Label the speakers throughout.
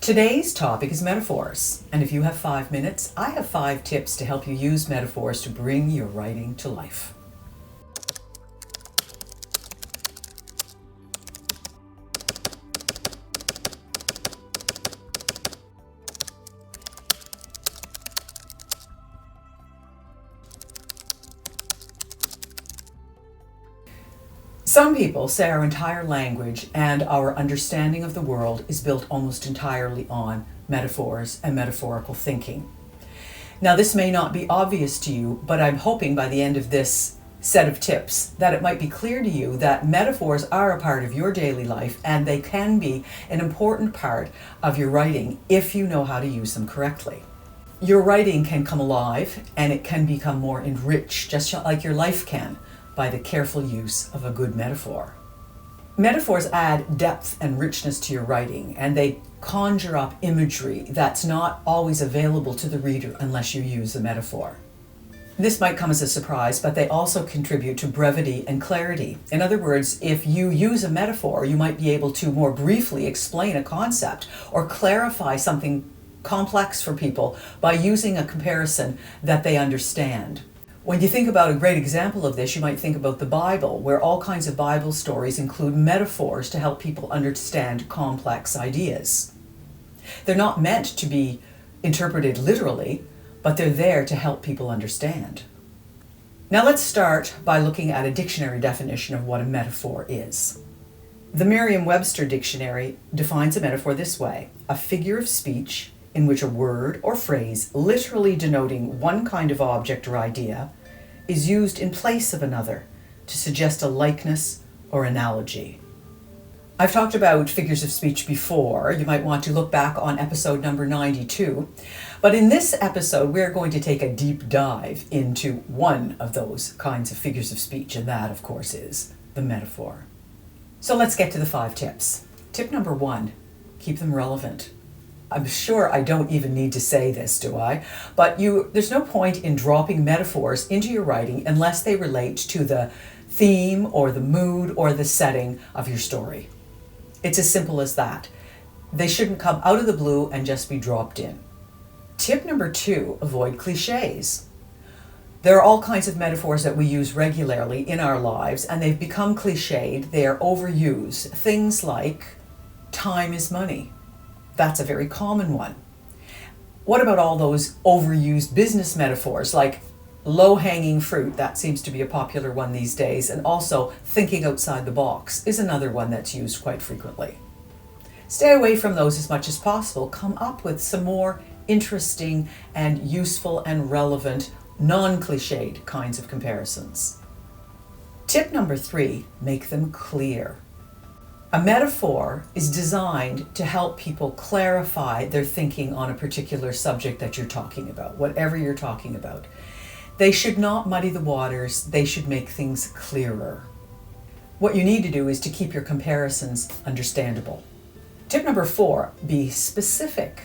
Speaker 1: Today's topic is metaphors, and if you have 5 minutes, I have 5 tips to help you use metaphors to bring your writing to life. Some people say our entire language and our understanding of the world is built almost entirely on metaphors and metaphorical thinking. Now, this may not be obvious to you, but I'm hoping by the end of this set of tips that it might be clear to you that metaphors are a part of your daily life and they can be an important part of your writing if you know how to use them correctly. Your writing can come alive and it can become more enriched, just like your life can, by the careful use of a good metaphor. Metaphors add depth and richness to your writing, and they conjure up imagery that's not always available to the reader unless you use a metaphor. This might come as a surprise, but they also contribute to brevity and clarity. In other words, if you use a metaphor, you might be able to more briefly explain a concept or clarify something complex for people by using a comparison that they understand. When you think about a great example of this, you might think about the Bible, where all kinds of Bible stories include metaphors to help people understand complex ideas. They're not meant to be interpreted literally, but they're there to help people understand. Now let's start by looking at a dictionary definition of what a metaphor is. The Merriam-Webster dictionary defines a metaphor this way: a figure of speech in which a word or phrase literally denoting one kind of object or idea is used in place of another to suggest a likeness or analogy. I've talked about figures of speech before. You might want to look back on episode number 92. But in this episode, we're going to take a deep dive into one of those kinds of figures of speech, and that, of course, is the metaphor. So let's get to the 5 tips. Tip number 1, keep them relevant. I'm sure I don't even need to say this, do I? But there's no point in dropping metaphors into your writing unless they relate to the theme or the mood or the setting of your story. It's as simple as that. They shouldn't come out of the blue and just be dropped in. Tip number 2, avoid cliches. There are all kinds of metaphors that we use regularly in our lives, and they've become cliched. They are overused. Things like time is money. That's a very common one. What about all those overused business metaphors like low-hanging fruit? That seems to be a popular one these days. And also thinking outside the box is another one that's used quite frequently. Stay away from those as much as possible. Come up with some more interesting and useful and relevant, non-cliched kinds of comparisons. Tip number 3, make them clear. A metaphor is designed to help people clarify their thinking on a particular subject that you're talking about, whatever you're talking about. They should not muddy the waters, they should make things clearer. What you need to do is to keep your comparisons understandable. Tip number 4, be specific.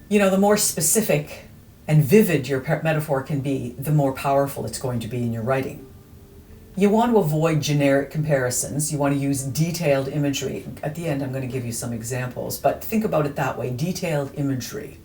Speaker 1: The more specific and vivid your metaphor can be, the more powerful it's going to be in your writing. You want to avoid generic comparisons. You want to use detailed imagery. At the end, I'm going to give you some examples, but think about it that way, detailed imagery.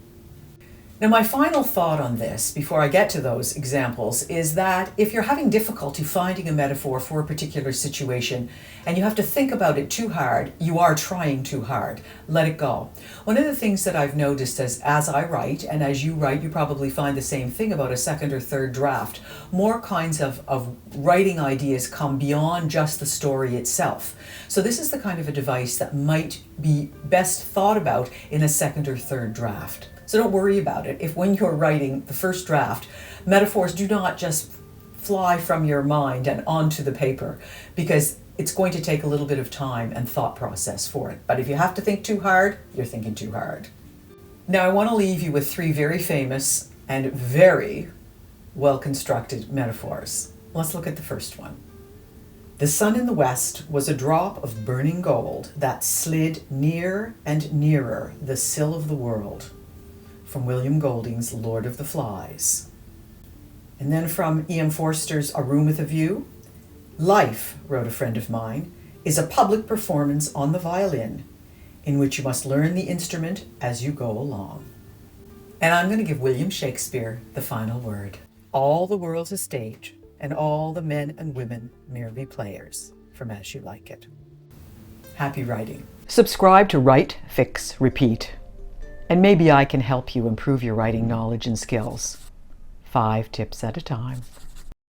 Speaker 1: Now, my final thought on this, before I get to those examples, is that if you're having difficulty finding a metaphor for a particular situation and you have to think about it too hard, you are trying too hard. Let it go. One of the things that I've noticed as I write, and as you write, you probably find the same thing about a second or third draft. More kinds of writing ideas come beyond just the story itself. So this is the kind of a device that might be best thought about in a second or third draft. So don't worry about it. If when you're writing the first draft, metaphors do not just fly from your mind and onto the paper, because it's going to take a little bit of time and thought process for it. But if you have to think too hard, you're thinking too hard. Now, I want to leave you with 3 very famous and very well-constructed metaphors. Let's look at the first one. The sun in the west was a drop of burning gold that slid near and nearer the sill of the world. From William Golding's Lord of the Flies. And then from E.M. Forster's A Room with a View, life, wrote a friend of mine, is a public performance on the violin. in which you must learn the instrument as you go along. And I'm going to give William Shakespeare the final word. All the world's a stage, and all the men and women merely players, from As You Like It. Happy writing. Subscribe to Write, Fix, Repeat, and maybe I can help you improve your writing knowledge and skills. 5 tips at a time.